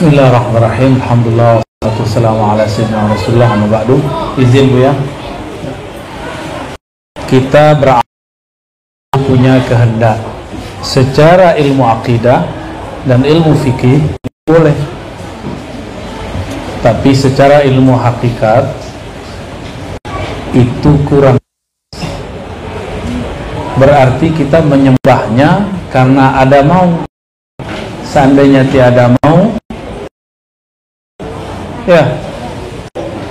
Bismillahirrahmanirrahim. Alhamdulillah wassalatu wassalamu ala sayyidina Rasulullah amma ba'du. Izin Bu ya. Kita punya kehendak secara ilmu akidah dan ilmu fikih boleh. Tapi secara ilmu hakikat itu kurang. Berarti kita menyembahnya karena ada mau. Seandainya tiada mau, ya,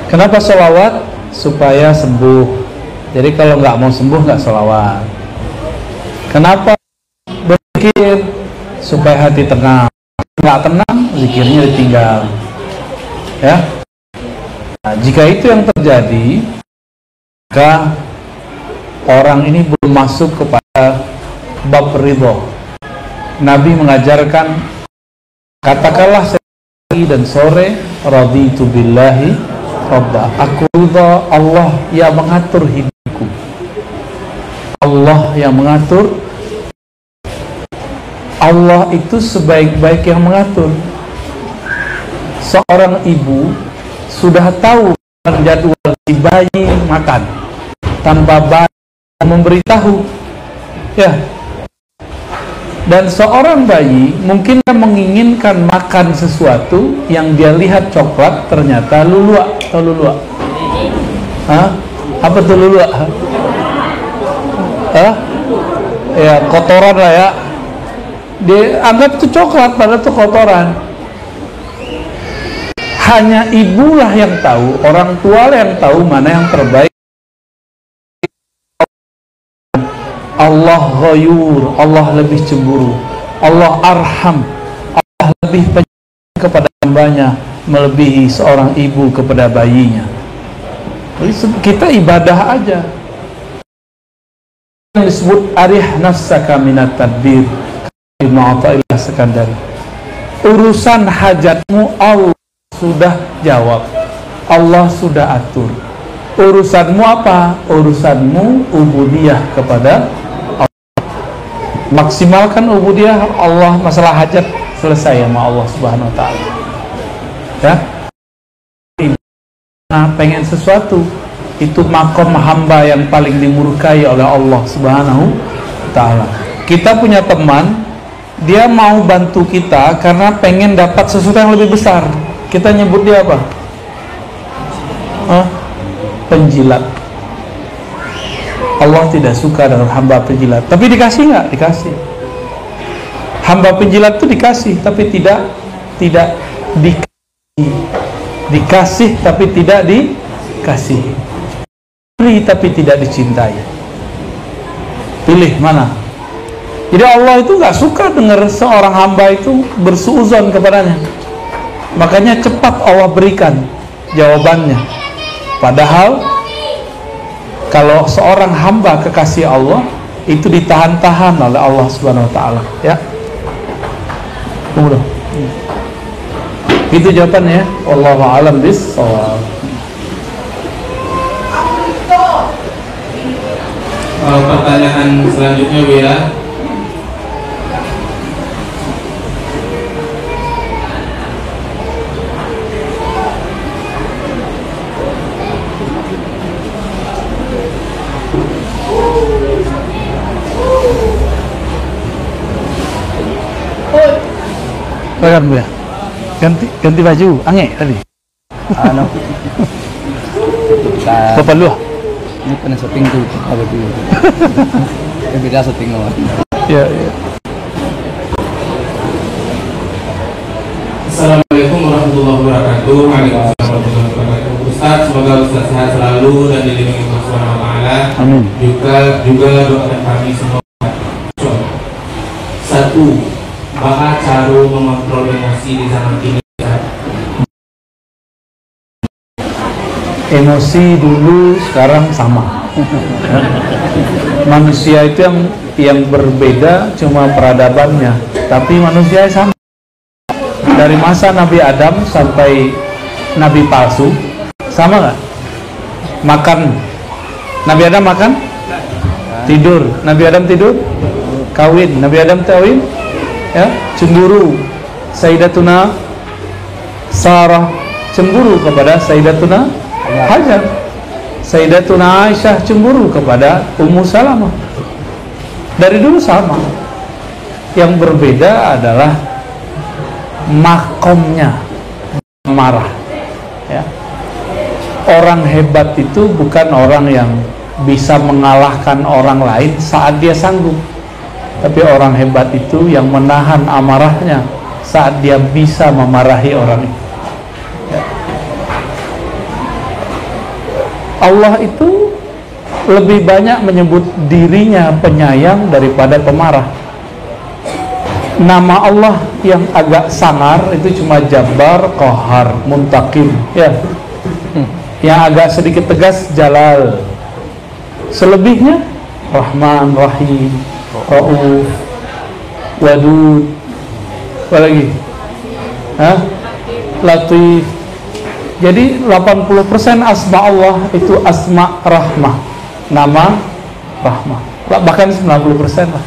kenapa sholawat? Supaya sembuh. Jadi kalau nggak mau sembuh nggak sholawat. Kenapa berzikir? Supaya hati tenang. Nggak tenang, zikirnya ditinggal. Ya. Nah, jika itu yang terjadi, maka orang ini belum masuk kepada bab ridho. Nabi mengajarkan, katakanlah pagi dan sore, raditu billahi rabba. Aku ridha Allah yang mengatur hidupku. Allah yang mengatur. Allah itu sebaik-baik yang mengatur. Seorang ibu sudah tahu jadwal si bayi makan tanpa bayi memberitahu, ya. Dan seorang bayi mungkin menginginkan makan sesuatu yang dia lihat coklat, ternyata luluak atau luluak. Hah? Apa tuh luluak? Hah? Ya kotoran lah ya. Dia anggap itu coklat, padahal itu kotoran. Hanya ibulah yang tahu, orang tua yang tahu mana yang terbaik. Allah ghayur, Allah lebih cemburu, Allah arham, Allah lebih penyayang kepada hambanya melebihi seorang ibu kepada bayinya. Jadi kita ibadah aja. Yang disebut arih nafsaka minat tadbir. Ibnu Athaillah Sekandari. Urusan hajatmu Allah sudah jawab, Allah sudah atur. Urusanmu apa? Urusanmu ubudiyah kepada maksimalkan ubudiyah Allah. Masalah hajat selesai sama Allah Subhanahu wa ta'ala, ya. Nah, pengen sesuatu itu makom hamba yang paling dimurkai oleh Allah Subhanahu wa ta'ala. Kita punya teman, dia mau bantu kita karena pengen dapat sesuatu yang lebih besar. Kita nyebut dia apa? Penjilat. Allah tidak suka dengan hamba penjilat. Tapi dikasih nggak? Dikasih. Hamba penjilat itu dikasih, tapi tidak dikasih. Dikasih tapi tidak dikasih. Beri tapi tidak dicintai. Pilih mana? Jadi Allah itu nggak suka dengar seorang hamba itu bersuuzon kepadanya. Makanya cepat Allah berikan jawabannya. Padahal kalau seorang hamba kekasih Allah itu ditahan-tahan oleh Allah Subhanahu wa ta'ala, ya. Tunggu dong. Itu jawabannya. Wallahu a'lam bis-shawab. Pertanyaan selanjutnya Bu ya. Bagan Bu ya. Ganti baju, angin tadi. Ano? Bapak lu. Ini pernah syuting tuh, apa tuh? Yang beda syuting naman. Ya, ya. Assalamualaikum warahmatullahi wabarakatuh. Waalaikumsalam warahmatullahi wabarakatuh. Ustaz, semoga Ustaz sehat selalu dan dilindungi Allah Subhanahu wa ta'ala. Amin. Juga doakan kami semua. Satu, bahwa cara mengontrol emosi di zaman ini. Emosi dulu sekarang sama. Manusia itu yang berbeda cuma peradabannya, tapi manusia sama. Dari masa Nabi Adam sampai Nabi palsu sama nggak? Makan, Nabi Adam makan, tidur, Nabi Adam tidur, kawin, Nabi Adam kawin, ya, cemburu, Sayyidatuna Sarah cemburu kepada Sayyidatuna Hajar, Sayyidatuna Aisyah cemburu kepada Ummu Salamah. Dari dulu sama. Yang berbeda adalah makomnya marah, ya. Orang hebat itu bukan orang yang bisa mengalahkan orang lain saat dia sanggup, tapi orang hebat itu yang menahan amarahnya saat dia bisa memarahi orang itu, ya. Allah itu lebih banyak menyebut dirinya penyayang daripada pemarah. Nama Allah yang agak sangar itu cuma Jabbar, Qahar, Muntaqim, ya. Yang agak sedikit tegas Jalal. Selebihnya Rahman, Rahim, Rauf, Wadud, apa lagi? Latif. Jadi 80% asma Allah itu asma rahmah, nama rahmah. Bahkan 90% lah.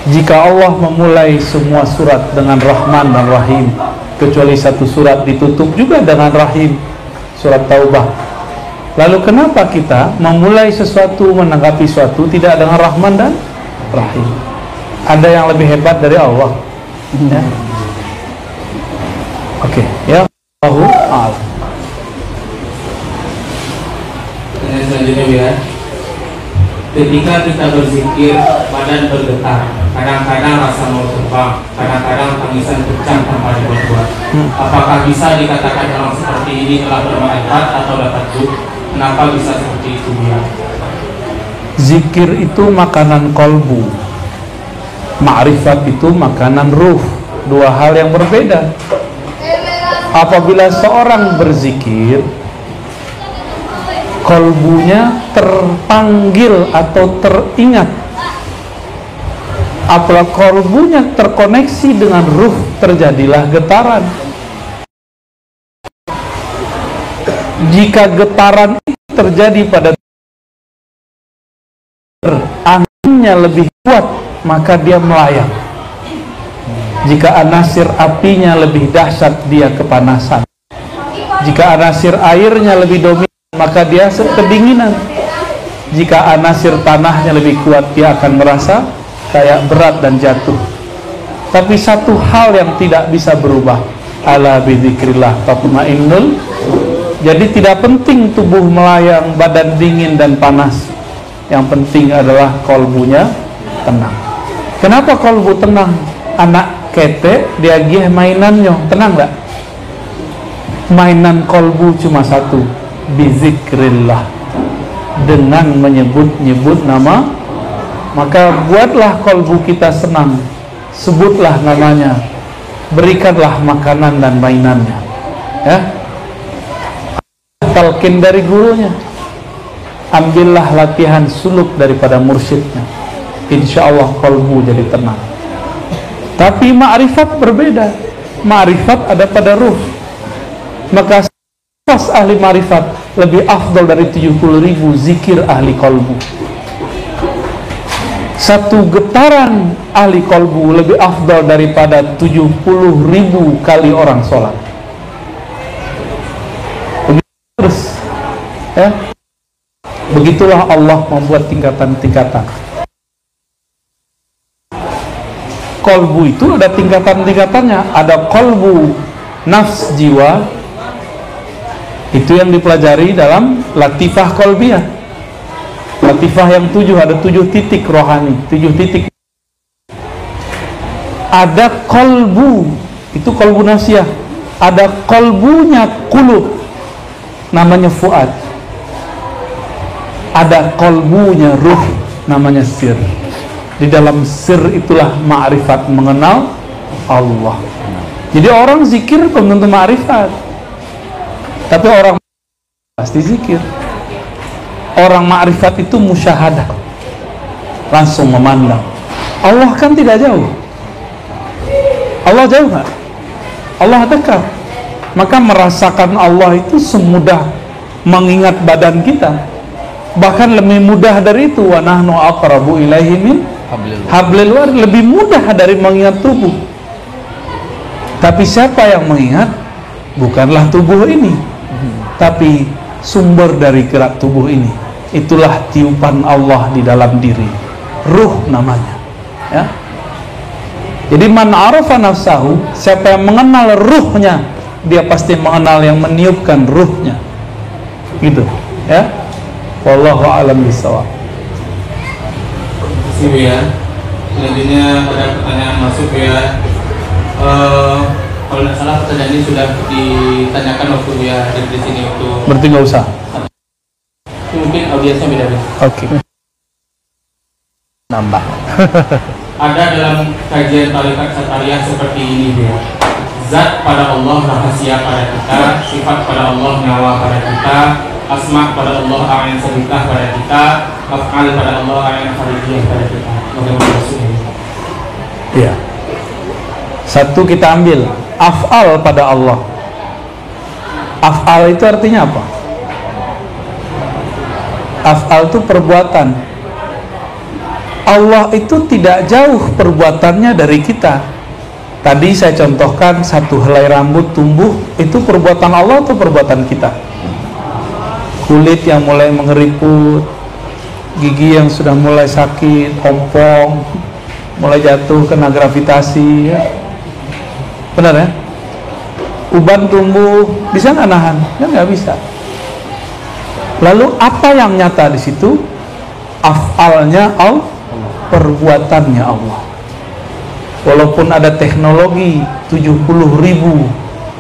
Jika Allah memulai semua surat dengan Rahman dan Rahim, kecuali satu surat ditutup juga dengan Rahim, surat Taubah. Lalu kenapa kita memulai sesuatu, menanggapi sesuatu tidak dengan Rahman dan Rahim? Ada yang lebih hebat dari Allah, ya? Oke, ya. Allahu a'lam. Selanjutnya ya, ketika kita berzikir badan bergetar, kadang-kadang rasa mau terbang, kadang-kadang tangisan pecah tanpa dibuat-buat. Apakah bisa dikatakan orang seperti ini telah bermanfaat atau dapat tuh? Kenapa bisa seperti itu ya? Zikir itu makanan kolbu, ma'rifat itu makanan ruh, dua hal yang berbeda. Apabila seorang berzikir, kolbunya terpanggil atau teringat. Apabila kolbunya terkoneksi dengan ruh, terjadilah getaran. Jika getaran itu terjadi pada anginnya lebih kuat, maka dia melayang. Jika anasir apinya lebih dahsyat, dia kepanasan. Jika anasir airnya lebih dominan, maka dia kedinginan. Jika anasir tanahnya lebih kuat, dia akan merasa kayak berat dan jatuh. Tapi satu hal yang tidak bisa berubah, ala bidzikrillah tatma'innul. Jadi tidak penting tubuh melayang, badan dingin dan panas. Yang penting adalah kolbunya tenang. Kenapa kolbu tenang? Anak kete dia gih mainannya, tenang gak? Mainan kolbu cuma satu, bizikrillah, dengan menyebut-nyebut nama. Maka buatlah kolbu kita senang, sebutlah namanya, berikanlah makanan dan mainannya, ya. Talqin dari gurunya, ambillah latihan suluk daripada mursyidnya, insya Allah kolbu jadi tenang. Tapi ma'rifat berbeda. Ma'rifat ada pada ruh. Maka pas ahli ma'rifat lebih afdal dari 70.000 zikir ahli kolbu. Satu getaran ahli kolbu lebih afdal daripada 70.000 kali orang sholat. Terus, ya. Begitulah Allah membuat tingkatan-tingkatan. Kolbu itu ada tingkatan-tingkatannya. Ada kolbu nafs jiwa, itu yang dipelajari dalam latifah kolbiyah. Latifah yang 7, ada 7 titik rohani, 7 titik. Ada kolbu, itu kolbu nafsiyah. Ada kolbunya kulub, namanya fuad. Ada kolbunya ruh, namanya sir. Di dalam sir itulah ma'rifat, mengenal Allah. Jadi orang zikir belum tentu ma'rifat, tapi orang pasti zikir. Orang ma'rifat itu musyahadah, langsung memandang. Allah kan tidak jauh. Allah jauh nggak? Allah dekat. Maka merasakan Allah itu semudah mengingat badan kita. Bahkan lebih mudah dari itu. Wa nahnu aqrabu ilaihi min hablil warid, lebih mudah dari mengingat tubuh. Tapi siapa yang mengingat bukanlah tubuh ini, tapi sumber dari gerak tubuh ini. Itulah tiupan Allah di dalam diri, ruh namanya, ya. Jadi man arafa nafsahu, siapa yang mengenal ruhnya, dia pasti mengenal yang meniupkan ruhnya, gitu, ya. Wallahu a'lam bishawab. Terima kasih ya. Selanjutnya ada pertanyaan masuk ya. Kalau tidak salah pertanyaan ini sudah ditanyakan waktu dia ada di sini waktu. Berarti nggak usah. Mungkin audiensnya beda-beda. Oke. Nambah. Ada dalam kajian tarikat Satariyah seperti ini dia. Zat pada Allah rahasia pada kita, sifat pada Allah nyawa pada kita, asma pada Allah ain sebutah pada kita, af'al pada Allah ain kharijiyah pada kita. Bagaimana maksudnya? Iya. Satu kita ambil af'al pada Allah. Af'al itu artinya apa? Af'al itu perbuatan. Allah itu tidak jauh perbuatannya dari kita. Tadi saya contohkan satu helai rambut tumbuh, itu perbuatan Allah atau perbuatan kita? Kulit yang mulai mengeriput, gigi yang sudah mulai sakit, ompong, mulai jatuh kena gravitasi, ya. Benar ya? Uban tumbuh, bisa nggak nahan? Kan nggak bisa. Lalu apa yang nyata di situ? Af'alnya Allah, perbuatannya Allah. Walaupun ada teknologi 70.000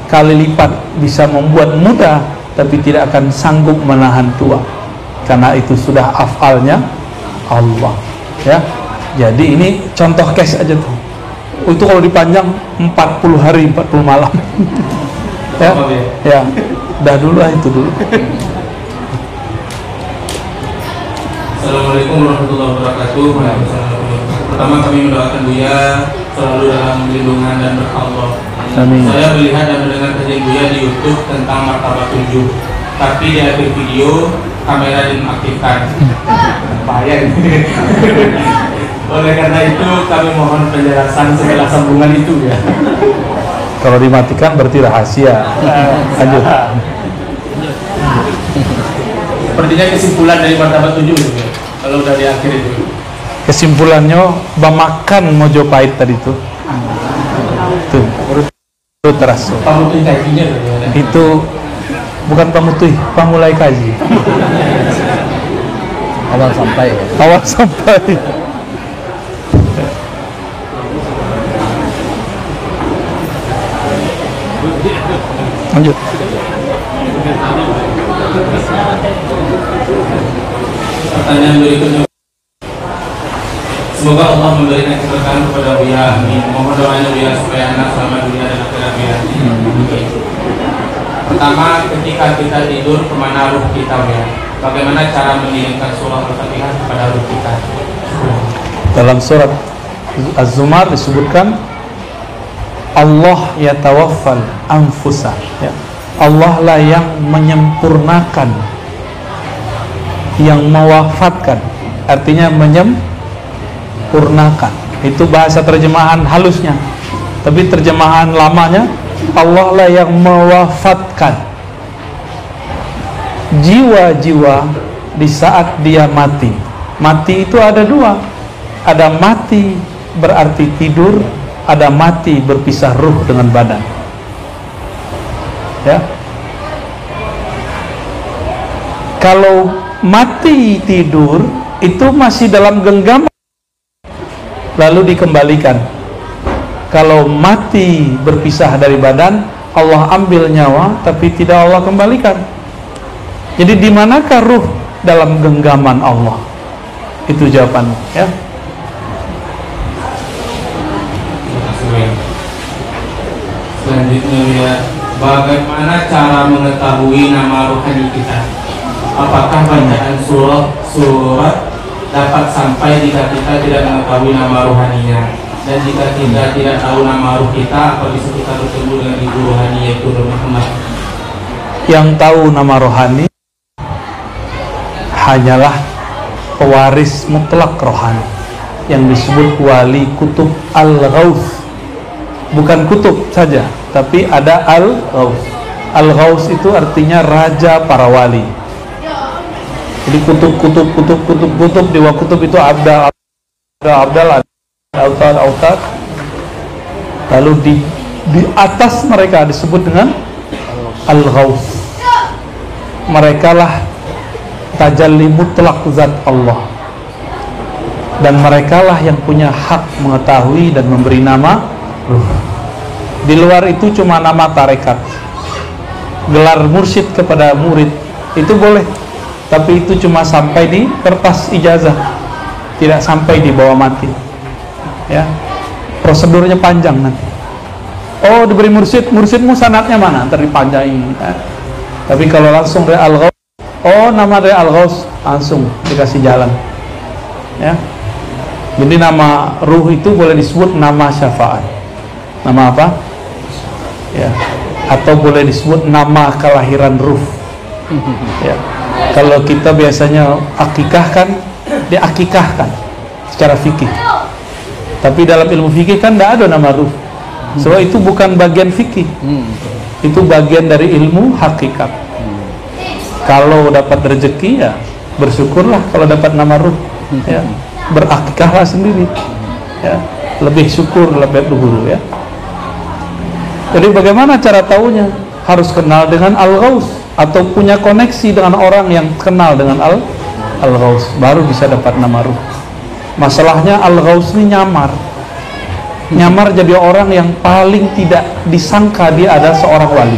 kali lipat bisa membuat muda, tapi tidak akan sanggup menahan tua, karena itu sudah af'alnya Allah, ya. Jadi ini contoh case aja tuh. Itu kalau dipanjang 40 hari 40 malam. Ya, ya. Dah dulu lah itu dulu. Assalamualaikum warahmatullahi wabarakatuh. Pertama kami mendoakan Buya selalu dalam lindungan dan berkah Allah. Amin. Saya melihat dan mendengar kajian Buya di YouTube tentang martabat 7, tapi di akhir video kamera dinonaktifkan. Bahaya ini. Oleh karena itu kami mohon penjelasan setelah sambungan itu ya. Kalau dimatikan berarti rahasia. Lanjut. Sepertinya kesimpulan dari martabat 7 itu ya. Kalau udah di akhir itu. Kesimpulannya bamakan Mojopahit tadi tuh. Tuh. Itu terasa. Pamutih kakinya Itu bukan pamutih, pamulai kaji. Awal sampai. Awal sampai. Lanjut. Pertanyaan berikutnya. Semoga Allah memberikan keberkahan kepada Buya. Amin. Mohon doanya Buya supaya anak selamat dunia dan akhirat Buya. Pertama, ketika kita tidur, kemana ruh kita Buya? Bagaimana cara mengirimkan surah Al-Fatihah kepada ruh kita? Dalam surat Az-Zumar disebutkan Allah yatawaffal anfusa, ya. Allah lah yang menyempurnakan, yang mewafatkan, artinya menyempurnakan. Itu bahasa terjemahan halusnya. Tapi terjemahan lamanya, Allah lah yang mewafatkan jiwa-jiwa di saat dia mati. Mati itu ada dua. Ada mati berarti tidur, ada mati berpisah ruh dengan badan, ya. Kalau mati tidur itu masih dalam genggaman lalu dikembalikan. Kalau mati berpisah dari badan, Allah ambil nyawa tapi tidak Allah kembalikan. Jadi di manakah ruh? Dalam genggaman Allah. Itu jawabannya, ya. Selanjutnya ya, bagaimana cara mengetahui nama rohani kita? Apakah bacaan surat dapat sampai jika kita tidak mengetahui nama rohaninya? Dan jika kita tidak tahu nama roh kita, apa bisa kita bertemu dengan ibu rohani yaitu Roh Muhammad? Yang tahu nama rohani hanyalah pewaris mutlak rohani yang disebut wali kutub al-ghauth. bukan kutub saja, tapi ada Al-Ghaus. Al-Ghaus itu artinya raja para wali. Jadi kutub di kutub itu Abdal, Autad. Lalu di atas mereka disebut dengan Al-Ghaus. Mereka lah tajalli mutlak zat Allah, dan mereka lah yang punya hak mengetahui dan memberi nama ruh. Di luar itu cuma nama tarekat. Gelar mursyid kepada murid itu boleh, tapi itu cuma sampai di kertas ijazah, tidak sampai di bawah mati. Ya, prosedurnya panjang nanti. Oh, diberi mursyid, mursyidmu sanatnya mana? Ntar dipanjangin. Ya. Tapi kalau langsung dari Al-Ghaus, oh nama dari Al-Ghaus, langsung dikasih jalan. Ya. Jadi nama ruh itu boleh disebut nama syafaat. Nama apa? Ya. Atau boleh disebut nama kelahiran ruh. Ya. Kalau kita biasanya akikahkan, diakikahkan secara fikih. Tapi dalam ilmu fikih kan tidak ada nama ruh. Sebab itu bukan bagian fikih. Itu bagian dari ilmu hakikat. Kalau dapat rezeki ya bersyukurlah kalau dapat nama ruh. Ya. Berakikahlah sendiri. Ya. Lebih syukur, lebih luhur ya. Jadi bagaimana cara tahunya? Harus kenal dengan Al-Ghaus atau punya koneksi dengan orang yang kenal dengan Al-Ghaus, baru bisa dapat nama ruh. Masalahnya Al-Ghaus ini nyamar jadi orang yang paling tidak disangka dia ada seorang wali.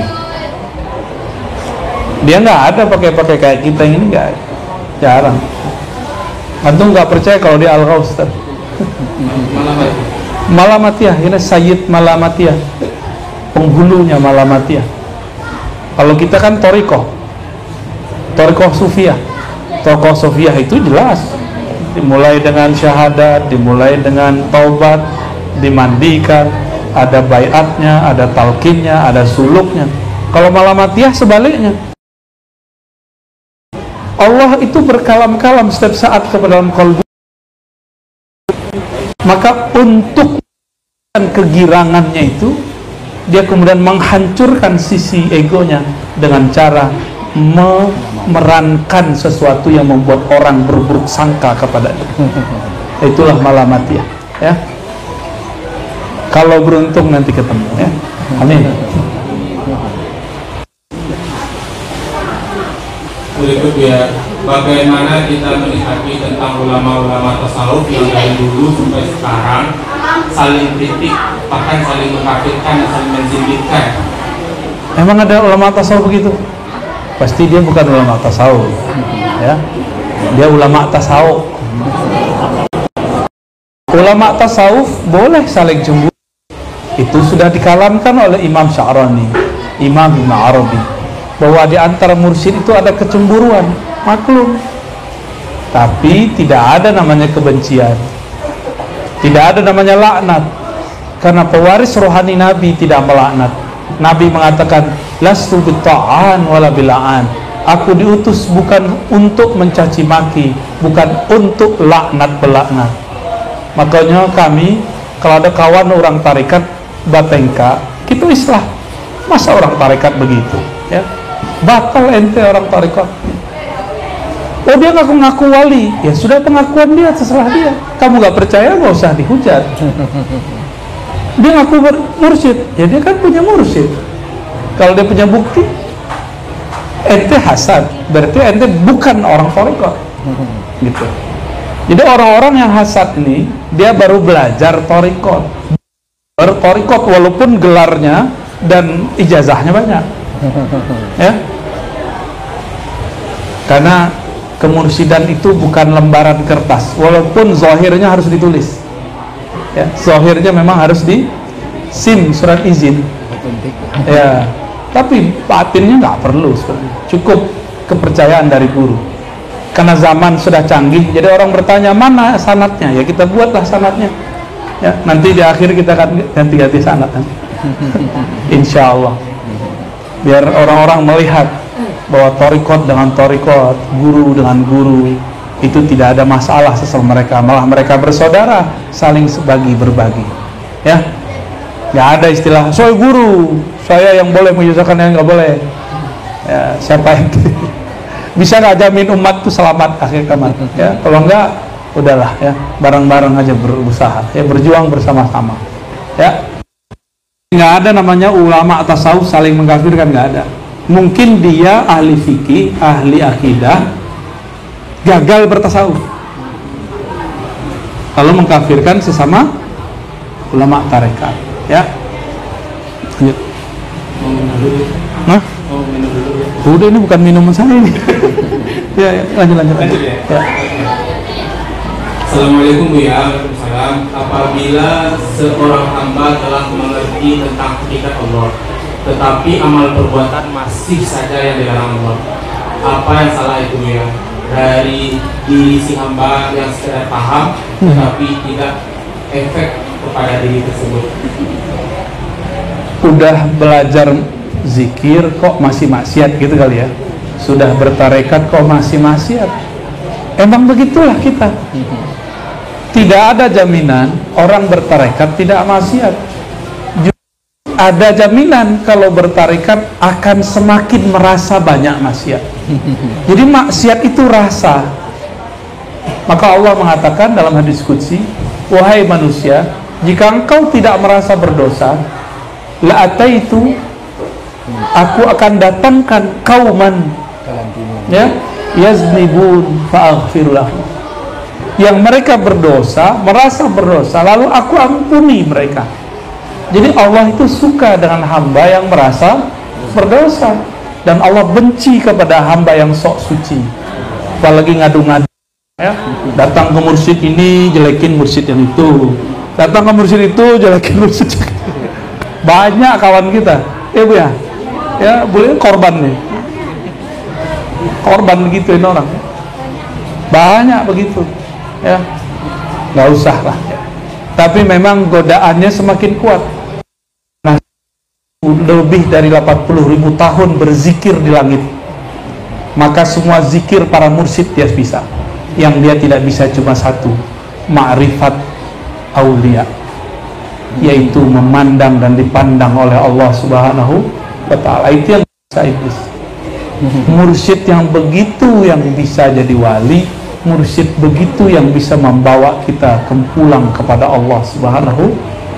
Dia nggak ada pakai kayak kita ini, nggak, jarang. Antum nggak percaya kalau dia Al-Ghaus? Malamatiyah, ini Sayyid Malamatiyah, penghulunya Malamatiyah. Kalau kita kan Torikoh Sufiyah. Torikoh Sufiyah itu jelas, dimulai dengan syahadat, dimulai dengan taubat, dimandikan, ada baiatnya, ada talqinnya, ada suluknya. Kalau Malamatiyah sebaliknya, Allah itu berkalam-kalam setiap saat kepada dalam qalbu. Maka untuk kegirangannya itu, dia kemudian menghancurkan sisi egonya dengan cara memerankan sesuatu yang membuat orang berburuk sangka kepadanya. Itulah Malamatiyah, ya. Kalau beruntung nanti ketemu, ya. Amin. Berikutnya, bagaimana kita menikmati tentang ulama-ulama tasawuf yang dari dulu sampai sekarang saling kritik, bahkan saling mengkafirkan dan saling menzindikkan? Emang ada ulama tasawuf begitu? Pasti dia bukan ulama tasawuf, ya. Dia ulama tasawuf. Ulama tasawuf boleh saling cemburu. Itu sudah dikalamkan oleh Imam Sya'rani, Imam Ibn Arabi, bahwa di antara mursyid itu ada kecemburuan, maklum. Tapi tidak ada namanya kebencian, tidak ada namanya laknat, karena pewaris rohani Nabi tidak melaknat. Nabi mengatakan, lastu bitta'an wala bila'an. Aku diutus bukan untuk mencaci maki, bukan untuk laknat belaknat. Makanya kami kalau ada kawan orang tarekat batengka, kita islah. Masa orang tarekat begitu, ya? Batal ente orang tarekat. Oh, dia ngaku-ngaku wali, ya sudah, pengakuan dia, terserah dia. Kamu gak percaya, gak usah dihujat. Dia ngaku mursyid, ya dia kan punya mursyid. Kalau dia punya bukti, ente hasad, berarti ente bukan orang tarekat, gitu. Jadi orang-orang yang hasad ini, dia baru belajar tarekat, bertarekat walaupun gelarnya dan ijazahnya banyak, ya. Karena kemursidan itu bukan lembaran kertas, walaupun zahirnya harus ditulis, ya. Zahirnya memang harus di SIM, surat izin, ya. Tapi batinnya nggak perlu, cukup kepercayaan dari guru. Karena zaman sudah canggih, jadi orang bertanya mana sanatnya, ya kita buatlah sanatnya, ya. Nanti di akhir kita akan ganti-ganti sanat, insya Allah, biar orang-orang melihat bahwa torikot dengan torikot, guru dengan guru, itu tidak ada masalah sesama mereka, malah mereka bersaudara, saling berbagi, ya. Nggak ada istilah saya guru, saya yang boleh menyusahkan yang nggak boleh. Ya, siapa yang bisa nggak jamin umat tuh selamat akhir kiamat? Ya, kalau nggak, udahlah ya, bareng-bareng aja berusaha, ya berjuang bersama-sama. Ya, nggak ada namanya ulama tasawuf saling mengkafirkan, nggak ada. Mungkin dia ahli fikih, ahli akidah, gagal bertasawuf, lalu mengkafirkan sesama ulama tarekat. Ya, lanjut. Mau minum dulu. Hah? Mau minum dulu. Udah, ini bukan minuman saya ini. Ya, lanjut. Lanjut ya. Assalamualaikum Bu ya. Waalaikumsalam. Apabila seorang hamba telah mengerti tentang hakikat Allah, tetapi amal perbuatan masih saja yang dilarang Allah, apa yang salah itu Bu ya? Dari diri si hamba yang sekedar paham, tetapi tidak efek kepada diri tersebut. Udah belajar zikir kok masih maksiat gitu kali ya. Sudah bertarekat kok masih maksiat. Emang begitulah kita. Tidak ada jaminan orang bertarekat tidak maksiat. Ada jaminan kalau bertarekat akan semakin merasa banyak maksiat. Jadi maksiat itu rasa. Maka Allah mengatakan dalam hadis qudsi, wahai manusia, jika engkau tidak merasa berdosa, la ataitu, aku akan datangkan kauman, ya, yaznibun fa'aghfir lahum, yang mereka berdosa, merasa berdosa, lalu aku ampuni mereka. Jadi Allah itu suka dengan hamba yang merasa berdosa, dan Allah benci kepada hamba yang sok suci, apalagi ngadu-ngadu, ya, datang ke mursyid ini jelekin mursyid yang itu, datang ke mursyid itu jelekin mursyid. Banyak kawan kita, ya Bu ya, boleh korban nih, korban begituin orang, banyak begitu, ya, nggak usah lah. Tapi memang godaannya semakin kuat. Nah, lebih dari 80.000 tahun berzikir di langit, maka semua zikir para mursyid dia bisa. Yang dia tidak bisa cuma satu, ma'rifat aulia, yaitu memandang dan dipandang oleh Allah Subhanahu wa ta'ala. Itu yang bisa iblis. Mursyid yang begitu yang bisa jadi wali, mursyid begitu yang bisa membawa kita pulang kepada Allah Subhanahu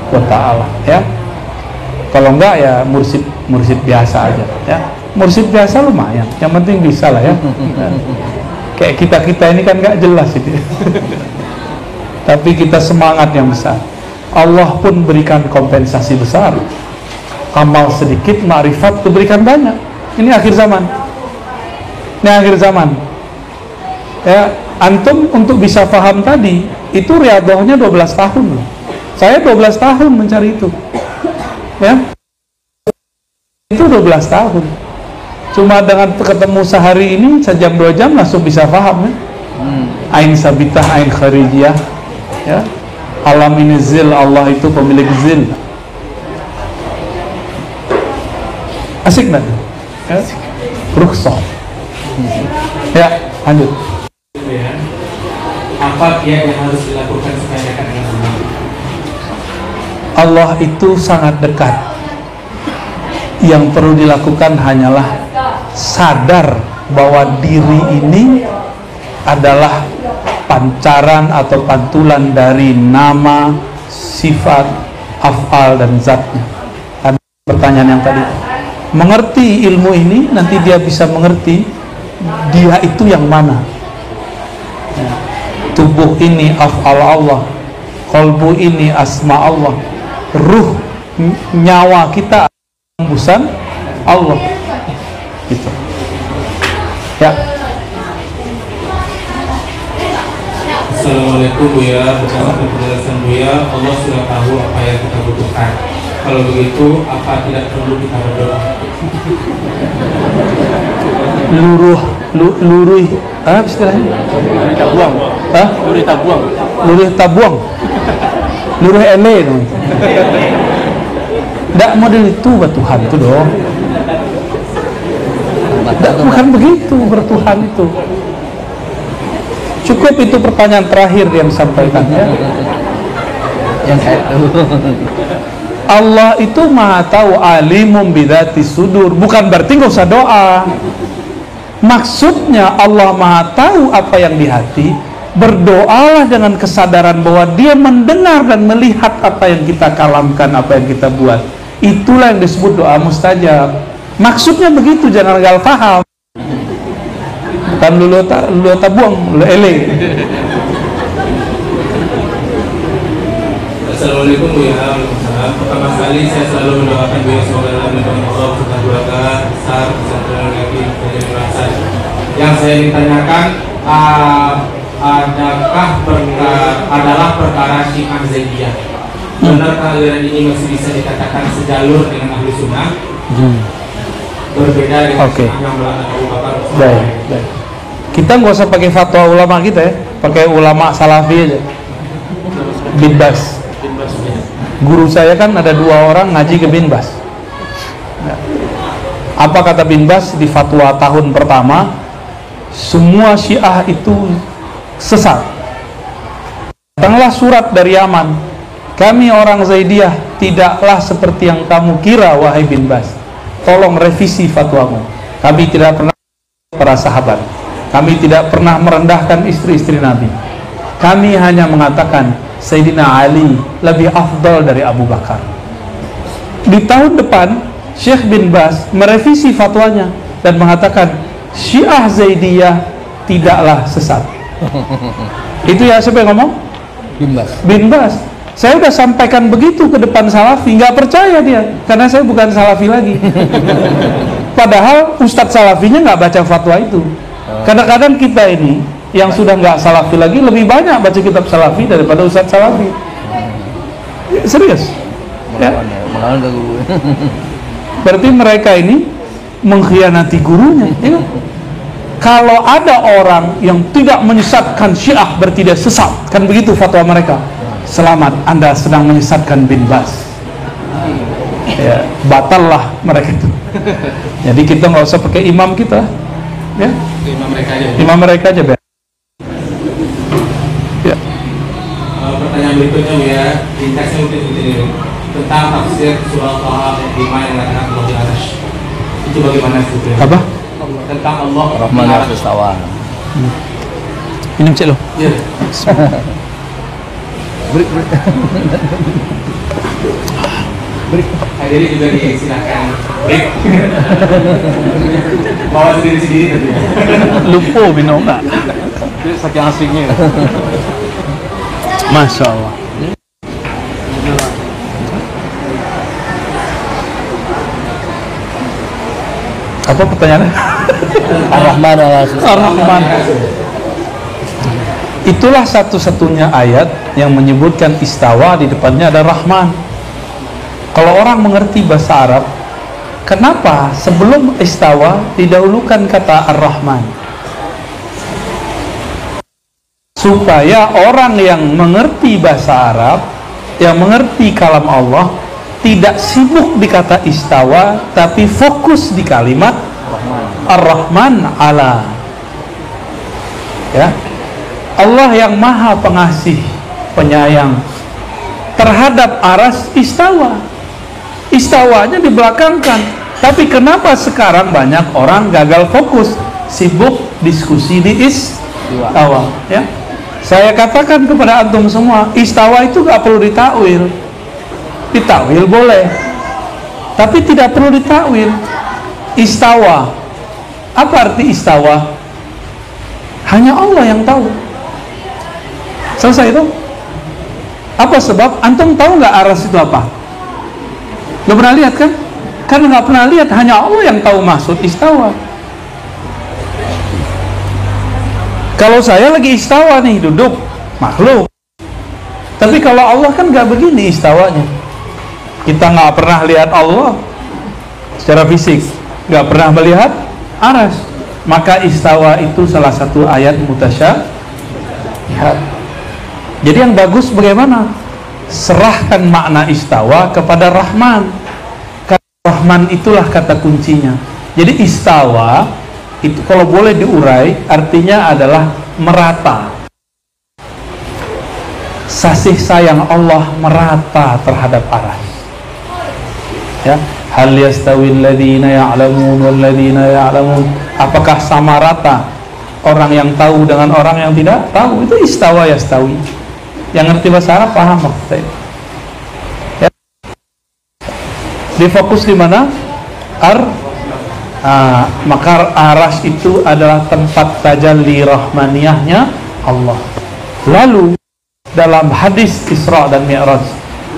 wa ta'ala, ya. Kalau enggak ya mursyid biasa aja, ya. Mursyid biasa lumayan, yang penting bisa lah, ya. Kayak kita ini kan nggak jelas itu. Tapi kita semangat yang besar. Allah pun berikan kompensasi besar. Amal sedikit, ma'rifat diberikan banyak. Ini akhir zaman. Ini akhir zaman. Ya, antum untuk bisa paham tadi, itu riyadhahnya 12 tahun. Saya 12 tahun mencari itu. Ya. Itu 12 tahun. Cuma dengan ketemu sehari ini, sejam 2 jam langsung bisa paham, ya. Ain sabitah, ain kharijiyah, ya. Alam ini zil, Allah itu pemilik zil. Asik nggak? Ya? Rukhsah. Ya, lanjut. Apa kiat yang harus dilakukan supaya dekat dengan Allah? Allah itu sangat dekat. Yang perlu dilakukan hanyalah sadar bahwa diri ini adalah pancaran atau pantulan dari nama, sifat, af'al dan zatnya. Ada pertanyaan yang tadi, mengerti ilmu ini, nanti dia bisa mengerti dia itu yang mana. Tubuh ini af'al Allah, qalbu ini asma Allah, ruh, nyawa kita tembusan Allah, gitu, ya. Assalamualaikum Bu ya, berdasarkan penjelasan Bu ya, Allah sudah tahu apa yang kita butuhkan. Kalau begitu, apa tidak perlu kita berdoa? Luruh, apa istilahnya? Luri tabuang. Hah? Luri tabuang. Luruh tabuang, luruh ele dong. Nggak model itu bertuhan itu dong. Bukan begitu bertuhan itu. Cukup itu pertanyaan terakhir yang disampaikan, ya. Yang saya tahu. Allah itu maha tahu, alimum bidzatis sudur. Bukan berarti nggak usah doa. Maksudnya Allah maha tahu apa yang di hati. Berdoalah dengan kesadaran bahwa dia mendengar dan melihat apa yang kita kalamkan, apa yang kita buat. Itulah yang disebut doa mustajab. Maksudnya begitu, jangan gagal paham. Bukan lulu tabuang, lulu ele. Assalamualaikum warahmatullahi wabarakatuh. Pertama sekali saya selalu mendoakan beliau semoga dalam lindungan Allah serta keluarga besar pesantren lagi dari Makassar. Yang saya ditanyakan adalah perkara Syiah Zaidiyah. Benarkah aliran ini masih bisa dikatakan sejalur dengan ahli sunnah? Berbeda dengan Syiah yang melakukan Abu Bakar. Baik. Kita nggak usah pakai fatwa ulama kita ya, pakai ulama salafi aja. Bin Bas. Guru saya kan ada 2 orang ngaji ke Bin Bas. Apa kata Bin Bas di fatwa tahun pertama? Semua Syiah itu sesat. Datanglah surat dari Yaman. Kami orang Zaidiyah tidaklah seperti yang kamu kira, wahai Bin Bas. Tolong revisi fatwamu. Kami tidak pernah para sahabat. Kami tidak pernah merendahkan istri-istri Nabi. Kami hanya mengatakan Sayyidina Ali lebih afdal dari Abu Bakar. Di tahun depan Syekh bin Bas merevisi fatwanya dan mengatakan Syiah Zaidiyah tidaklah sesat. Itu ya siapa yang ngomong? Bin Bas. Saya udah sampaikan begitu ke depan Salafi, nggak percaya dia karena saya bukan Salafi lagi. Padahal Ustadz Salafinya nggak baca fatwa itu. Kadang-kadang kita ini yang sudah nggak Salafi lagi lebih banyak baca kitab Salafi daripada Ustadz Salafi. Serius ya? Berarti mereka ini mengkhianati gurunya ya? Kalau ada orang yang tidak menyesatkan Syiah berarti dia sesat, kan begitu fatwa mereka. Selamat, Anda sedang menyesatkan Bin Bas ya, batallah mereka itu. Jadi kita nggak usah pakai imam kita ya? Imam mereka aja ya. Pertanyaan berikutnya ya, ringkasnya mungkin ini tentang tafsir surah Taha 5 yang mengatakan Allah di atas. Itu bagaimana sebetulnya? Apa? Tentang Allah Rahman al-Istawa. Minum cek lo. Iya. Break. Jadi juga disilakan break. Bawa sendiri-sendiri tadi. Lupa minum nggak? Saking asiknya. Masya Allah. Apa pertanyaannya? Ar-Rahman Ar-Rahman. Itulah satu-satunya ayat yang menyebutkan istawa, di depannya ada Rahman. Kalau orang mengerti bahasa Arab, kenapa sebelum istawa didahulukan kata Ar-Rahman? Supaya orang yang mengerti bahasa Arab, yang mengerti kalam Allah, tidak sibuk di kata istawa, tapi fokus di kalimat Ar-Rahman ala. Ya, Allah yang maha pengasih, penyayang terhadap aras istawa. Istawanya dibelakangkan. Tapi kenapa sekarang banyak orang gagal fokus, sibuk diskusi di istawa? Ya, saya katakan kepada antum semua, istawa itu gak perlu ditakwil. Ditakwil boleh, tapi tidak perlu ditakwil. Istawa, apa arti istawa? Hanya Allah yang tahu. Selesai itu. Apa sebab? Antum tahu nggak aras itu apa? Lo pernah lihat kan? Karena nggak pernah lihat, hanya Allah yang tahu maksud istawa. Kalau saya lagi istawa nih, duduk, makhluk. Tapi kalau Allah kan nggak begini istawanya. Kita nggak pernah lihat Allah secara fisik, nggak pernah melihat aras. Maka istawa itu salah satu ayat mutasyabihat. Jadi yang bagus bagaimana? Serahkan makna istawa kepada Rahman. Kata Rahman itulah kata kuncinya. Jadi istawa itu kalau boleh diurai, artinya adalah merata. Kasih sayang Allah merata terhadap aras. Ya, hal yastawil ladzina ya'lamun wal ladzina ya'lamun. Apakah sama rata orang yang tahu dengan orang yang tidak tahu? Itu istawa yastawi. Yang ngerti bahasa Arab paham maksudnya. Ya. Difokus di mana? Maka aras itu adalah tempat tajalli rahmaniyahnya Allah. Lalu dalam hadis Isra dan Mi'raj,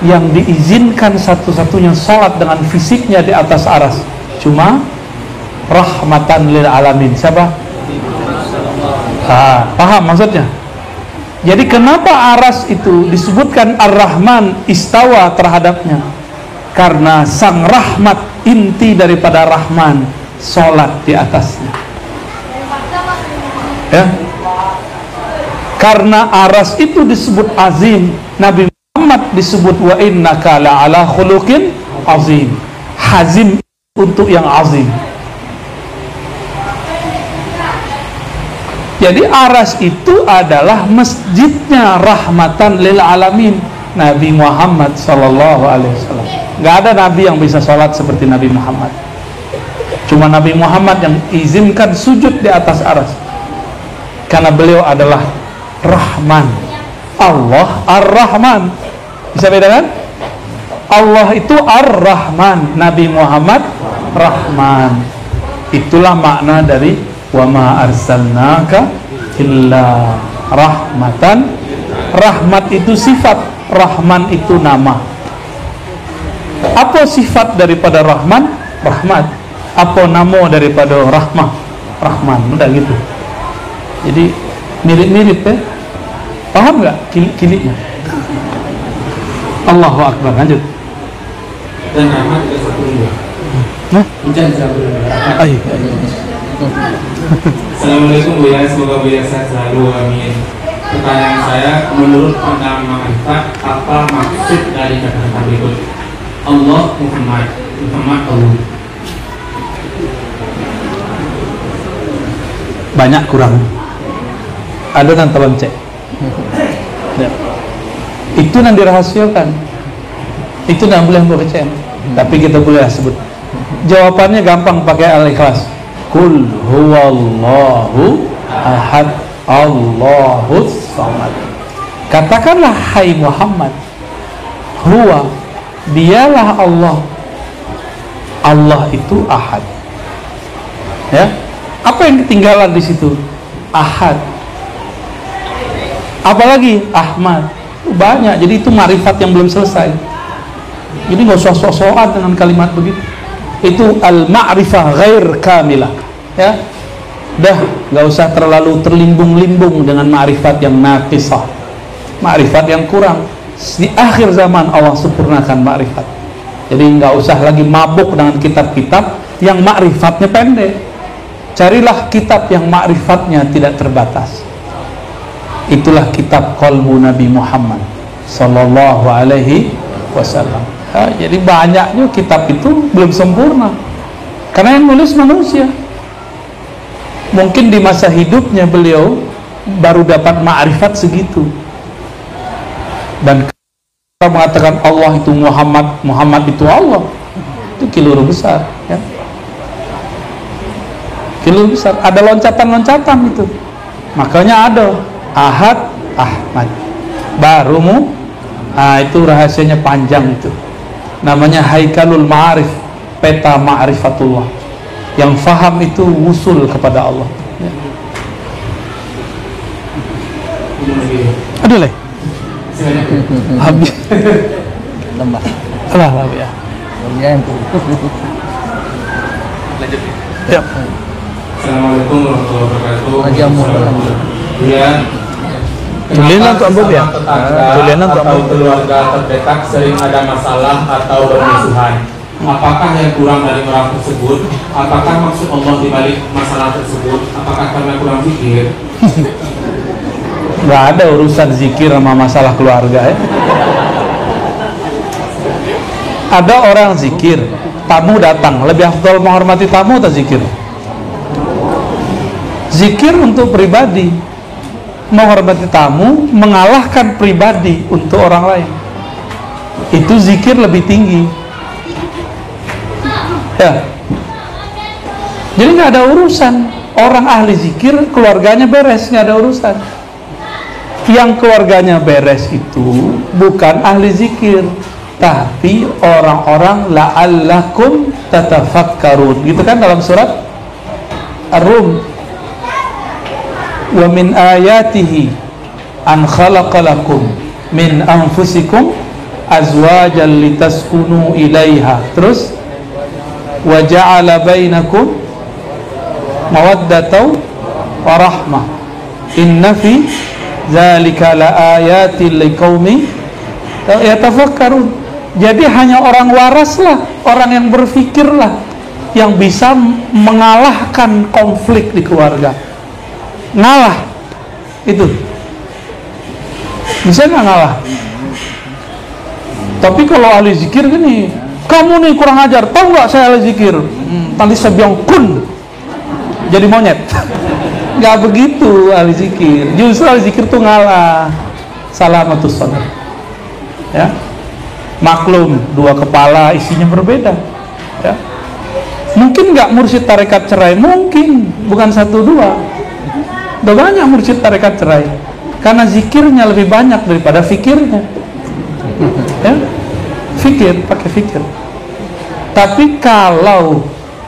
yang diizinkan satu-satunya salat dengan fisiknya di atas aras cuma rahmatan lil alamin. Siapa? Paham maksudnya? Jadi kenapa aras itu disebutkan Ar-Rahman istawa terhadapnya? Karena sang rahmat, inti daripada Rahman, salat di atasnya. Ya. Karena aras itu disebut azim, Nabi Muhammad disebut wa innaka la'ala khuluqin azim. Hazim untuk yang azim. Jadi aras itu adalah masjidnya rahmatan lil alamin, Nabi Muhammad sallallahu alaihi wasallam. Nggak ada nabi yang bisa sholat seperti Nabi Muhammad. Cuma Nabi Muhammad yang izinkan sujud di atas aras, karena beliau adalah Rahman. Allah Ar-Rahman. Bisa bedakan? Allah itu Ar-Rahman, Nabi Muhammad Rahman. Itulah makna dari wa ma arsalnaka illa rahmatan. Rahmat itu sifat, Rahman itu nama. Apa sifat daripada Rahman? Rahmat. Apa nama daripada Rahmah? Rahman. Udah gitu. Jadi mirip-mirip ya. Paham nggak kiliknya? Allahu Akbar. Lanjut. Dan rahmat juga satu dua. Hujan satu dua. Assalamualaikum Bu ya, semoga Bu ya sehat selalu, amin. Pertanyaan saya, menurut pandangan ma'rifat, apa maksud dari kata-kata berikut? Allah Muhammad, Muhammad Allah. Banyak kurang. Ada yang tolong cek. Ya. Itu yang dirahasiakan. Itu yang boleh berkecen. Tapi kita boleh sebut. Jawabannya gampang pakai al-ikhlas. Qul huwallahu ahad, Allahus samad. Katakanlah hai Muhammad, huwa, dialah Allah. Allah itu ahad. Ya. Apa yang ketinggalan di situ? Ahad. Apalagi Ahmad. Banyak. Jadi itu marifat yang belum selesai. Jadi nggak usah sok-sokan dengan kalimat begitu. Itu al-ma'rifah ghair kamilah. Ya. Dah, nggak usah terlalu terlimbung-limbung dengan ma'rifat yang naqisah. Ma'rifat yang kurang. Di akhir zaman Allah sempurnakan ma'rifat. Jadi nggak usah lagi mabuk dengan kitab-kitab yang ma'rifatnya pendek. Carilah kitab yang ma'rifatnya tidak terbatas. Itulah kitab Qalbu Nabi Muhammad sallallahu alaihi wasallam. Jadi banyaknya kitab itu belum sempurna, karena yang nulis manusia. Mungkin di masa hidupnya beliau baru dapat ma'rifat segitu. Dan kita mengatakan Allah itu Muhammad, Muhammad itu Allah, itu keliru besar ya. Keliru besar. Ada loncatan-loncatan itu. Makanya ada Ahad, Ahmad, barumu. Itu rahasianya panjang itu. Namanya Haikalul Ma'arif, peta ma'rifatullah. Yang faham itu wusul kepada Allah. Ya. Aduh leh. Habis. Tambah. Alah ya. Lanjut. Ya. Assalamualaikum warahmatullahi wabarakatuh. Ya. Tulisan untuk ambut ya? Tulisan untuk atau keluarga terdekat sering ada masalah atau bermusuhan. Apakah yang kurang dari orang tersebut? Apakah maksud Allah dibalik masalah tersebut? Apakah karena kurang zikir? Gak ada urusan zikir sama masalah keluarga ya. Ada orang zikir, tamu datang, lebih afdal menghormati tamu atau zikir? Zikir untuk pribadi, menghormati tamu, mengalahkan pribadi untuk orang lain. Itu zikir lebih tinggi. Ya. Jadi nggak ada urusan orang ahli zikir keluarganya beres, nggak ada urusan. Yang keluarganya beres itu bukan ahli zikir, tapi orang-orang la'allakum tatafakkarun, gitu kan dalam surat Ar-Rum. Wa min ayatihi an khalaqalakum min anfusikum azwajan litaskunu ilaiha. Terus wa ja'ala bainakum mawaddatan wa rahmah inna fi dzalika laayatil liqaumin yatafakkarun. Jadi hanya orang waras lah, orang yang berfikir lah yang bisa mengalahkan konflik di keluarga. Ngalah itu bisa nggak ngalah? Tapi kalau ahli zikir gini, kamu nih kurang ajar, tahu nggak saya ahli zikir? Nanti saya bilang kun jadi monyet. Nggak begitu ahli zikir. Justru ahli zikir tuh ngalah. Salamatus sadar. Ya, maklum dua kepala isinya berbeda. Ya, mungkin nggak mursyid tarekat cerai, mungkin bukan satu dua. Udah banyak mursyid tarekat cerai karena zikirnya lebih banyak daripada fikirnya. Ya, fikir, pakai fikir. Tapi kalau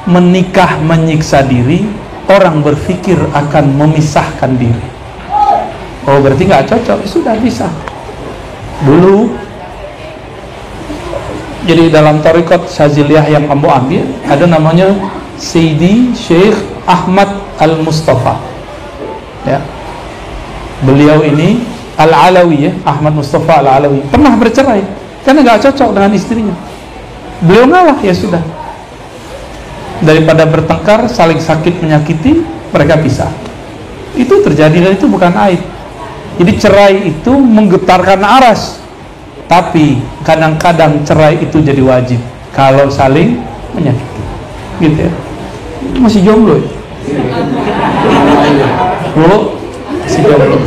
menikah menyiksa diri, orang berpikir akan memisahkan diri. Oh, berarti nggak cocok, sudah bisa dulu. Jadi dalam Thariqat Syaziliyah yang kamu ambil ada namanya Sayyidi Syekh Ahmad Al-Mustafa. Ya, beliau ini Al-Alawi, ya, Ahmad Mustafa Al-Alawi, pernah bercerai karena nggak cocok dengan istrinya. Beliau ngalah, ya sudah, daripada bertengkar saling sakit menyakiti, mereka pisah. Itu terjadi dan itu bukan aib. Jadi cerai itu menggetarkan aras, tapi kadang-kadang cerai itu jadi wajib kalau saling menyakiti, gitu ya. Masih jomblo ya? Bu, masih jomblo.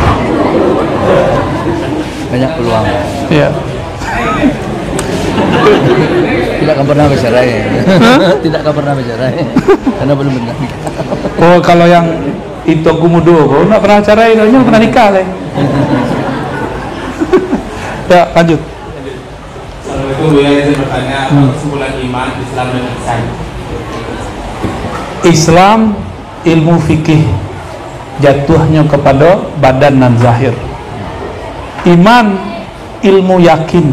Banyak peluang. Iya. Tidak akan pernah bercerai. Tidak akan pernah bercerai karena belum benar. Oh, kalau yang itu kumudo, kau nggak pernah cerai, kau nggak pernah nikah lah. Ya, lanjut. Assalamualaikum, Bu ya, saya bertanya kesimpulan iman, Islam dan ihsan. Islam ilmu fikih jatuhnya kepada badan dan zahir. Iman ilmu yakin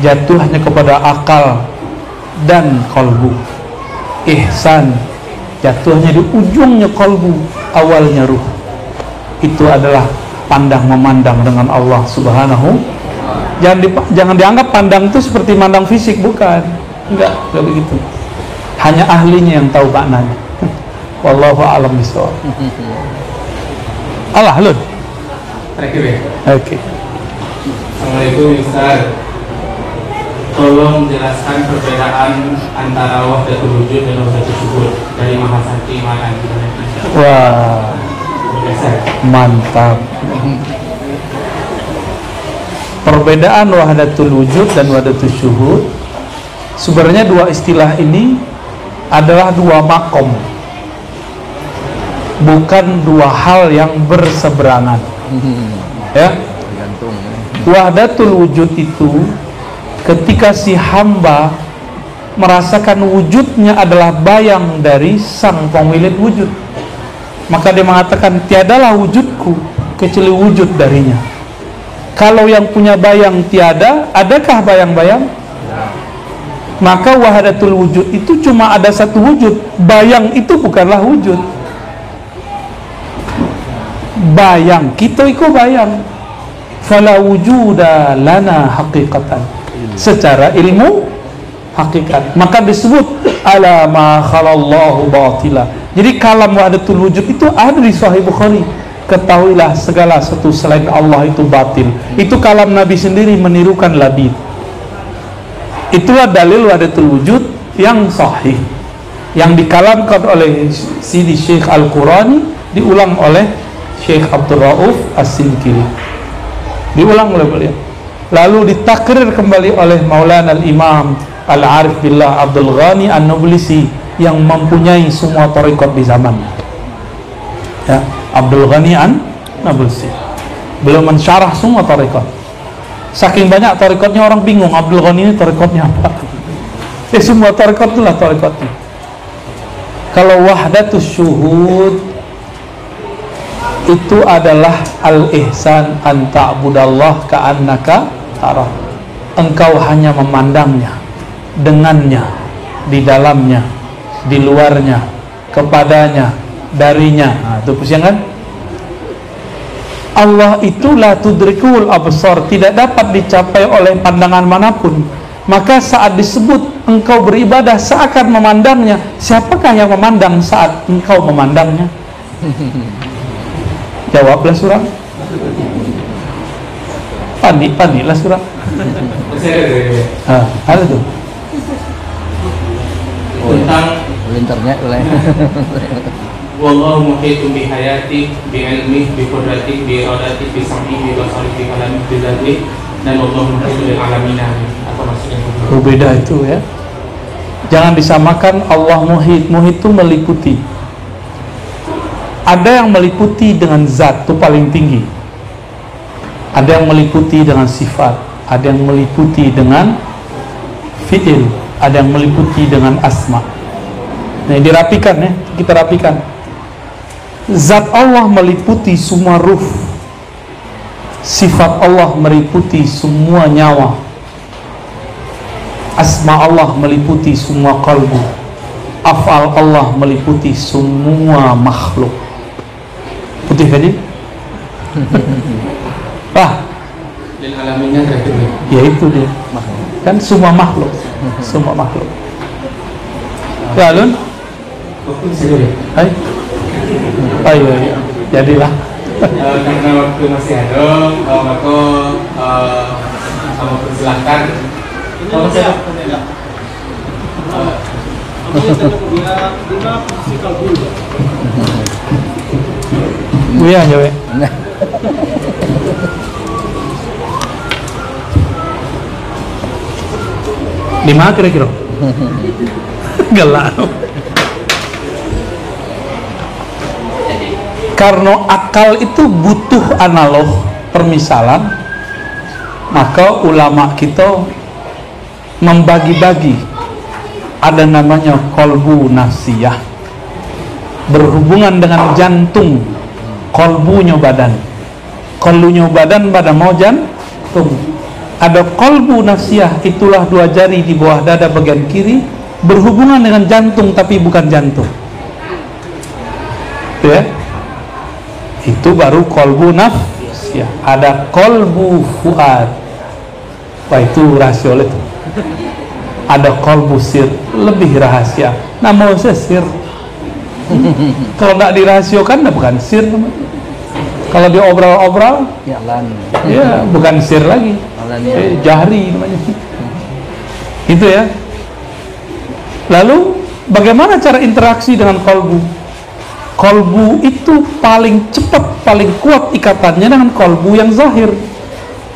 jatuhnya kepada akal dan kolbu. Ihsan jatuhnya di ujungnya kolbu, awalnya ruh. Itu adalah pandang memandang dengan Allah Subhanahu. Jangan dianggap pandang itu seperti mandang fisik, bukan. Enggak begitu. Hanya ahlinya yang tahu maknanya. Wallahu a'lam bishawab. Allah lun. Terakhir ya. Oke. Assalamualaikum Ustaz. Tolong jelaskan perbedaan antara wahdatul wujud dan wahdatul syuhud dari Mahasakti Manan. Wah, mantap. Perbedaan wahdatul wujud dan wahdatul syuhud, sebenarnya dua istilah ini adalah dua makom, bukan dua hal yang berseberangan. Ya, wahdatul wujud itu ketika si hamba merasakan wujudnya adalah bayang dari sang pemilik wujud, maka dia mengatakan tiadalah wujudku kecuali wujud darinya. Kalau yang punya bayang tiada, adakah bayang-bayang? Maka wahdatul wujud itu cuma ada satu wujud, bayang itu bukanlah wujud. Bayang, kita itu bayang. Fala wujuda lana haqiqatan, secara ilmu hakikat, maka disebut ala ma khalallahu batila. Jadi kalam wahdatul wujud itu ada di Sahih Bukhari. Ketahuilah segala sesuatu selain Allah itu batil. Itu kalam Nabi sendiri menirukan Labid. Itulah dalil wahdatul wujud yang sahih, yang dikalamkan oleh Sidi Syekh Al-Qurani, diulang oleh Syekh Abdul Rauf As-Sinkiri, diulang oleh beliau, lalu ditakrir kembali oleh Maulana Al-Imam Al-Arif Billah Abdul Ghani An-Nablisi yang mempunyai semua tarekat di zamannya. Ya, Abdul Ghani An-Nablisi. Beliau mensyarah semua tarekat. Saking banyak tarekatnya orang bingung Abdul Ghani ini tarekatnya apa. Semua tarekat itulah tarekatnya. Kalau wahdatus syuhud itu adalah al-ihsan an ta'budallah ka'annaka tarah. Engkau hanya memandangnya, dengannya, di dalamnya, di luarnya, kepadanya, darinya. Nah, itu pusing kan? Allah itu la tudrikul absar, tidak dapat dicapai oleh pandangan manapun. Maka saat disebut engkau beribadah seakan memandangnya, siapakah yang memandang saat engkau memandangnya? Jawablah surah. Panik lah surah. Ada tuh. Tentang internet oleh. Wallahu muhitun bi hayati bi ilmi bi qudrati bi iradati bi sam'i bi basari bi kalami bi dzati dan wallahu muhitun bil alamin. Apa maksudnya? Beda itu ya. Jangan disamakan Allah muhit. Muhit itu meliputi. Ada yang meliputi dengan zat, itu paling tinggi. Ada yang meliputi dengan sifat, ada yang meliputi dengan fi'il, ada yang meliputi dengan asma. Nah, dirapikan ya, kita rapikan. Zat Allah meliputi semua ruh. Sifat Allah meliputi semua nyawa. Asma Allah meliputi semua kalbu. Af'al Allah meliputi semua makhluk. Putih kan ya? Dan alaminnya terakhir. Ya itu dia. Kan semua makhluk. Semua makhluk. Ya Alun? Hai. Ayo, ayo. Jadilah. Karena waktu masih ada, maka kamu persilahkan. Kalau saya Buya jawab. Lima kira-kira. Gelap. Karena akal itu butuh analog permisalan, maka ulama kita membagi-bagi. Ada namanya kolbu nafsiyah, berhubungan dengan jantung. Kolbunya badan, kolbunya badan pada mau jantung. Ada kolbu nafsiyah, itulah dua jari di bawah dada bagian kiri, berhubungan dengan jantung tapi bukan jantung. Ya, itu baru kolbu nafsiyah. Ada kolbu fuad, wah itu rahasia itu. Ada kolbu sir, lebih rahasia. Nama sir. Kalau nggak dirahasiakan, bukan sir. Kalau diobrol-obrol, ya bukan sir lagi. Jahri namanya. Itu ya. Lalu bagaimana cara interaksi dengan kolbu? Kolbu itu paling cepat, paling kuat ikatannya dengan kolbu yang zahir.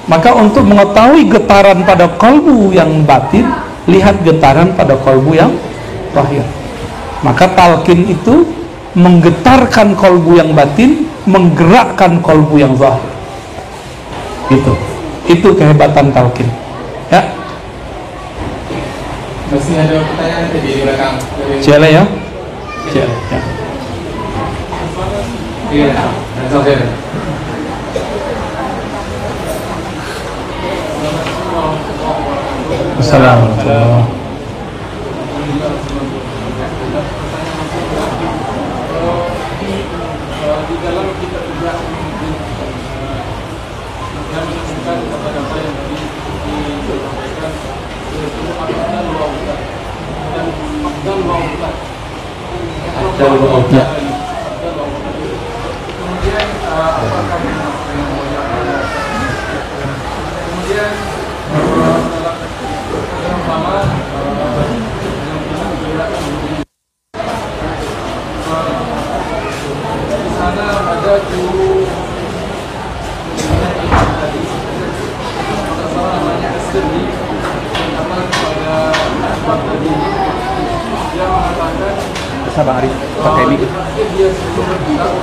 Maka untuk mengetahui getaran pada kolbu yang batin, lihat getaran pada kolbu yang zahir. Maka talqin itu menggetarkan kolbu yang batin, menggerakkan kolbu yang zahir. Itu kehebatan talqin. Ya. Masih ada pertanyaan tadi di belakang. Siapa ya? Siapa? Ya. Iya, Zahir. Assalamualaikum. Di dalam kita juga menemukan kata-kata yang tadi disampaikan yaitu afdal wa afdal dan afdal wa afdal. Kemudian apakah kemudian dalam lama di sana ada guru tadi namanya Asri, karena kepada Baghdadi ini dia mengatakan Sabang Arif pakai mic. dia sebelum berbicara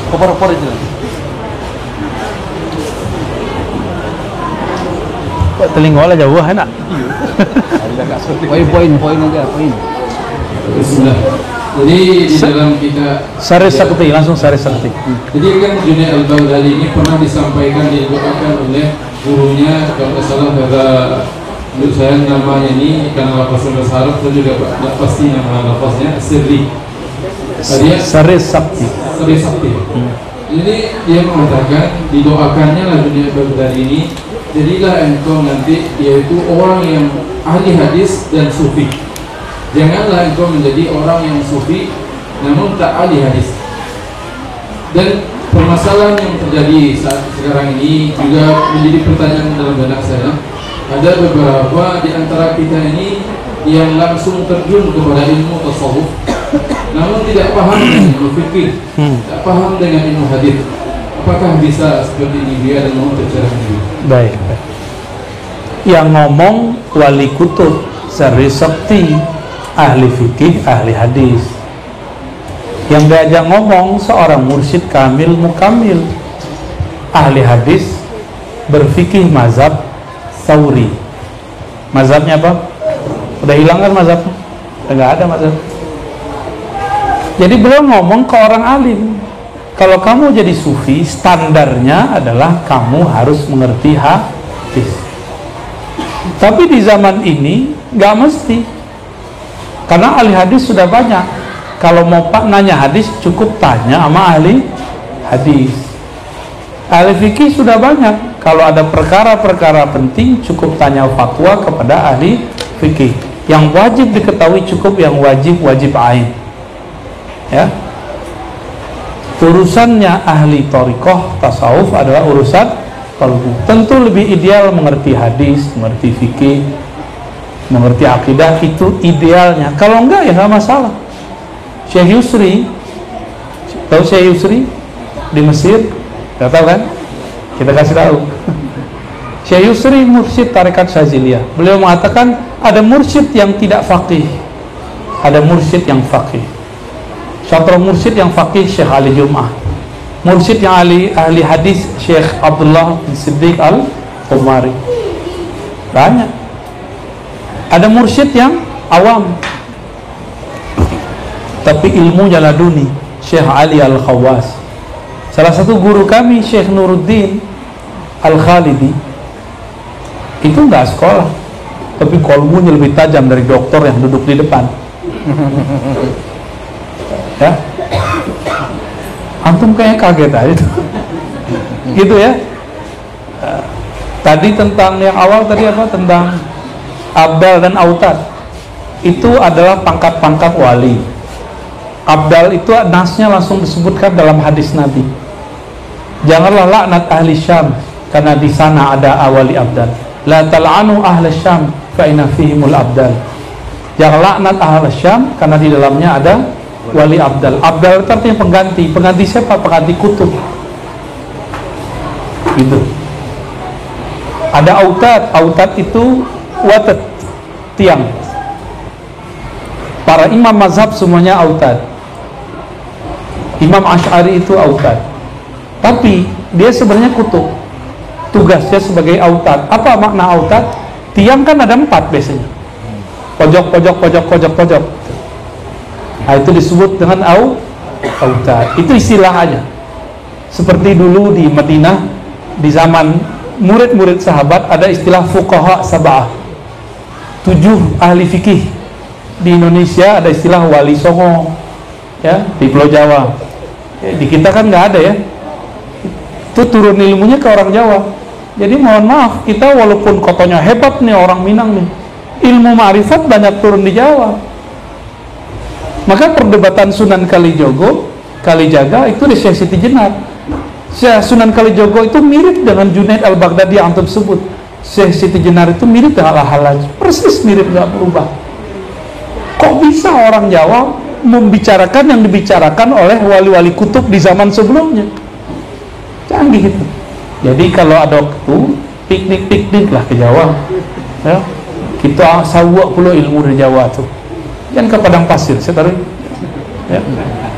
Kopor-kopor itu. Kok telinga lah jauh enak. Poin aja, poin. Bismillah. Jadi di dalam kita Sari Sakti, langsung Sari Sakti. Jadi kan Junaid Al-Baghdadi ini pernah disampaikan, didoakan oleh gurunya, kalau tidak salah kata menurut saya namanya ini karena lafaznya bahasa Arab itu juga tidak pasti nama lafaznya Sirri. Dia Sari Sakti. Sri Sakti. Jadi dia mengatakan didoakannya lah Junaid Al-Baghdadi ini, jadilah engkau nanti yaitu orang yang ahli hadis dan sufi. Janganlah engkau menjadi orang yang sufi namun tak ahli hadis. Dan permasalahan yang terjadi saat sekarang ini juga menjadi pertanyaan dalam benak saya. Ada beberapa di antara kita ini yang langsung terjun kepada ilmu tasawuf namun tidak paham dengan ilmu fikih, tidak paham dengan ilmu hadis. Apakah bisa seperti ini dia dan mau tercerah ini? Baik. Yang ngomong wali kutub, Sari Sakti, ahli fikih, ahli hadis. Yang diajak ngomong seorang mursyid kamil mukamil, ahli hadis, berfikih mazhab Tsauri. Mazhabnya apa? Udah hilang kan mazhabnya? Udah nggak ada mazhab. Jadi beliau ngomong ke orang alim, kalau kamu jadi sufi, standarnya adalah kamu harus mengerti hadis. Tapi di zaman ini nggak mesti, karena ahli hadis sudah banyak. Kalau mau pak nanya hadis, cukup tanya sama ahli hadis. Ahli fikih sudah banyak. Kalau ada perkara-perkara penting, cukup tanya fatwa kepada ahli fikih. Yang wajib diketahui cukup yang wajib ain. Ya, urusannya ahli thariqah tasawuf adalah urusan qalbu. Tentu lebih ideal mengerti hadis, mengerti fikih, mengerti akidah, itu idealnya. Kalau enggak ya nggak masalah. Syekh Yusri, tahu Syekh Yusri di Mesir? Nggak tahu kan? Kita kasih tahu. Syekh Yusri mursyid tarekat Syaziliyah. Beliau mengatakan ada mursyid yang tidak faqih, ada mursyid yang faqih. Contoh mursyid yang faqih Syekh Ali Jum'ah, mursyid yang ahli hadis Syekh Abdullah bin Siddiq Al-Qumari. Banyak. Ada mursyid yang awam tapi ilmunya laduni, Syekh Ali Al-Khawas. Salah satu guru kami Syekh Nuruddin Al-Khalidi itu nggak sekolah tapi kolbunya lebih tajam dari dokter yang duduk di depan. Ya, antum kayaknya kaget aja itu. Gitu ya. Tadi tentang yang awal tadi apa, tentang abdal dan autad, itu adalah pangkat-pangkat wali. Abdal itu nasnya langsung disebutkan dalam hadis Nabi, janganlah laknat ahli Syam karena di sana ada wali abdal. La tal'anu ahli Syam fa inna fihimul abdal. Jangan laknat ahli Syam karena di dalamnya ada wali abdal. Abdal itu artinya pengganti. Pengganti siapa? Pengganti kutub. Gitu. Ada autad. Autad itu watat, tiang. Para imam mazhab semuanya autad. Imam Asy'ari itu autad. Tapi dia sebenarnya kutub. Tugasnya sebagai autad. Apa makna autad? Tiang kan ada 4 biasanya. Pojok. Nah, itu disebut dengan autad. Itu istilah aja. Seperti dulu di Madinah di zaman murid-murid sahabat ada istilah fuqaha sab'ah, 7 ahli fikih. Di Indonesia ada istilah wali songo, ya, di Pulau Jawa. Ya, di kita kan nggak ada ya. Itu turun ilmunya ke orang Jawa. Jadi mohon maaf, kita walaupun kotonya hebat nih orang Minang nih, ilmu ma'rifat banyak turun di Jawa. Maka perdebatan Sunan Kalijaga itu di Syekh Siti Jenar. Sunan Kalijogo itu mirip dengan Junaid Al-Baghdadi yang antum sebut. Syekh Siti Jenar itu mirip dengan Al-Halaj, persis mirip, nggak berubah. Kok bisa orang Jawa membicarakan yang dibicarakan oleh wali-wali kutub di zaman sebelumnya? Canggih itu. Jadi kalau ada waktu piknik lah ke Jawa, Ya, kita sawak pula ilmu dari Jawa tuh. Yang ke padang pasir, saya taruh. Ya.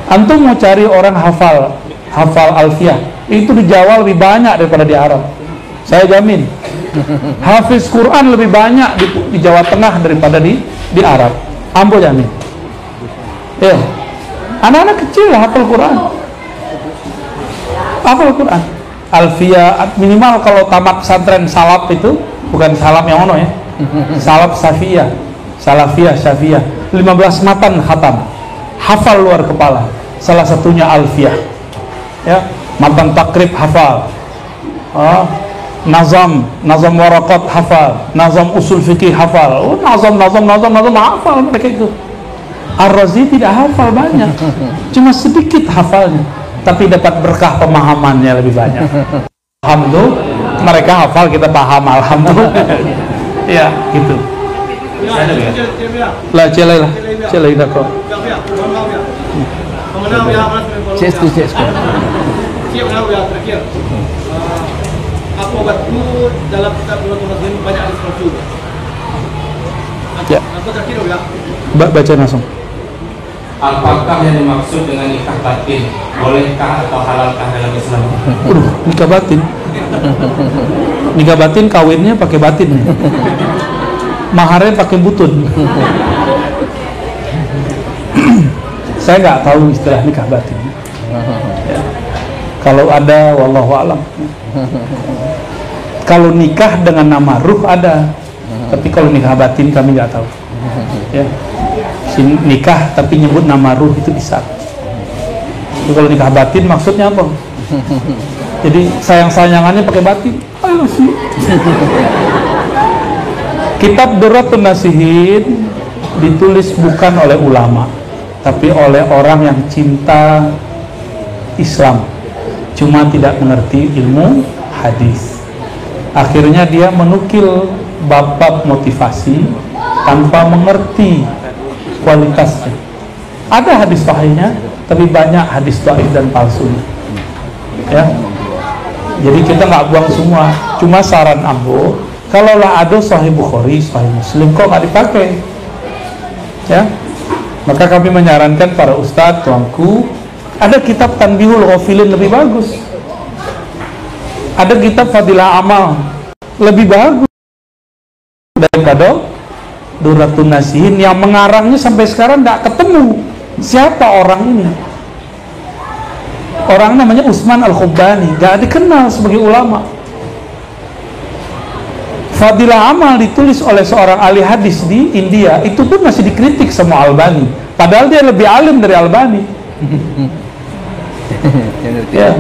Antum mau cari orang hafal alfiah, itu di Jawa lebih banyak daripada di Arab. Saya jamin. Hafiz Quran lebih banyak di Jawa Tengah daripada di Arab. Ambo jamin. Ya. Anak-anak kecil hafal Quran. Hafal Quran. Alfiah minimal kalau tamat pesantren salaf itu, bukan salaf yang ono ya. Salaf Safiyah, Salafiyah, Syafiyah, 15 matan khatam. Hafal luar kepala. Salah satunya alfiah. Ya, matan takrib hafal. Nazam warakat hafal, nazam usul fikih hafal. Nazam hafal mereka itu. Ar-Razi tidak hafal banyak, cuma sedikit hafalnya, tapi dapat berkah pemahamannya lebih banyak. Alhamdulillah, mereka hafal, kita paham, alhamdulillah. Ya, gitu. Lah, celai dah kau. Cestu. Apa waktu dalam kitab Riyadhun Shalihin banyak hadis palsu. Ya. Apa terakhir ya? Baca langsung. Apakah yang dimaksud dengan nikah batin? Bolehkah atau halalkah dalam Islam? Nikah batin. Nikah batin kawinnya pakai batin. Maharnya pakai butun. Saya nggak tahu istilah nikah batin. Ya. Kalau ada, wallahu alam. Kalau nikah dengan nama ruh ada, tapi kalau nikah batin kami nggak tahu. Ya. Nikah tapi nyebut nama ruh itu bisa. Jadi kalau nikah batin maksudnya apa? Jadi sayang-sayangannya pakai batin. Ayo sih. Kitab Durratun Nasihin ditulis bukan oleh ulama, tapi oleh orang yang cinta Islam, cuma tidak mengerti ilmu hadis. Akhirnya dia menukil bab-bab motivasi tanpa mengerti kualitasnya. Ada hadis sahihnya, tapi banyak hadis dhaif dan palsunya. Ya. Jadi kita nggak buang semua. Cuma saran ambo, kalaulah ada Sahih Bukhari, Sahih Muslim, kok nggak dipakai? Ya. Maka kami menyarankan para ustadz, tuanku, ada kitab Tanbihul Ghafilin lebih bagus. Ada kitab Fadilah Amal lebih bagus daripada Durratun Nasihin yang mengarangnya sampai sekarang tidak ketemu siapa orang ini. Orang namanya Utsman Al-Khubbani, nggak dikenal sebagai ulama. Fadilah Amal ditulis oleh seorang ahli hadis di India, itu pun masih dikritik sama Albani, padahal dia lebih alim dari Albani. Ya.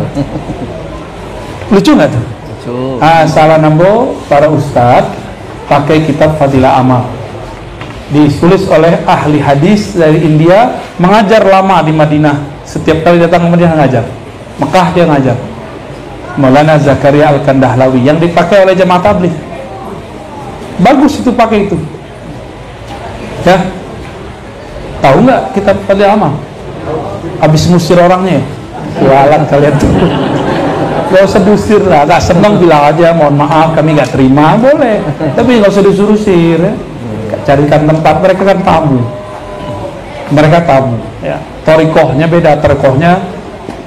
Lucu nggak tuh? Salah nambo para ustadz pakai kitab Fadilah Amal, ditulis oleh ahli hadis dari India, mengajar lama di Madinah. Setiap kali datang ke Madinah ngajar. Mekah dia ngajar. Maulana Zakaria Al-Kandahlawi yang dipakai oleh jemaah tabligh. Bagus itu pakai itu. Ya. Tahu nggak kitab Fadilah Amal? Habis musir orangnya. Jualan kalian tuh. Gak usah diusir lah, gak senang bilang aja mohon maaf kami gak terima, boleh, tapi gak usah disuruh-usir ya. Carikan tempat, mereka kan tamu, ya. Torikohnya beda, torikohnya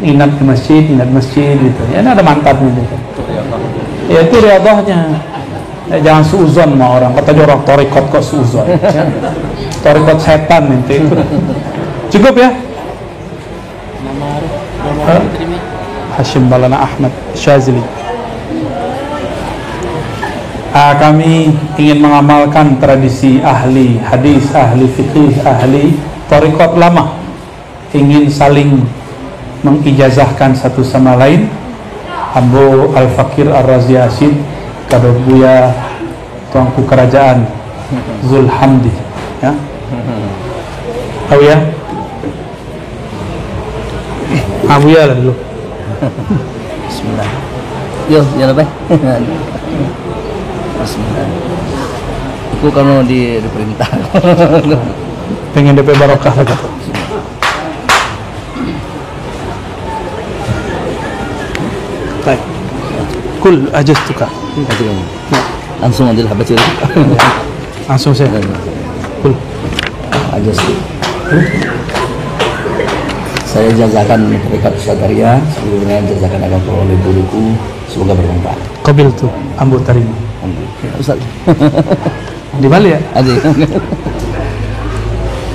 ingat masjid gitu ya, ini ada mantannya gitu. Ya itu riadohnya ya, jangan suuzon sama orang, kata orang torikot kok suuzon ya. Torikot setan nanti. Cukup ya. Hashim Balana Ahmad Syazili. Kami ingin mengamalkan tradisi ahli hadis, ahli fikih, ahli thariqat lama, ingin saling mengijazahkan satu sama lain. Ambo Al-Fakir Ar-Razi Asyid Kadobuya Tuanku Kerajaan Zulhamdi ya. Tahu ya? Abuya lah dulu. Bismillah. Yo, ya lebih. Bismillah. Aku kalau diperintah. Pengen DP barokah lagi. Baik. Kul ajastuka. Ajastuka. langsung ambil habasyir. Langsung saya. Kul. Aja sih. Saya jazakan rekat Syataria, sebelumnya jazakan agak oleh guruku, semoga bermanfaat. Qabil tuh, ambu tarima. Ustaz. Di Bali ya? Adik.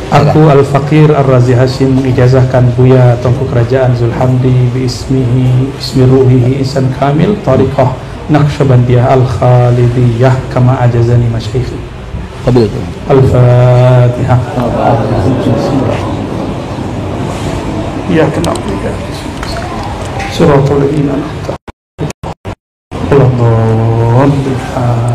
Aku Al-Fakir Ar-Razi Hashim ijazahkan Buya Tengku Kerajaan Zulhamdi Bismihi Bismi Ruhihi Insan Kamil Tariqah Naqsyabandiyah Al-Khalidiyah Kama ajazani masyayikhi. Qabil tuh. Al-Fatihah. Ya kena Suratul Insan Allah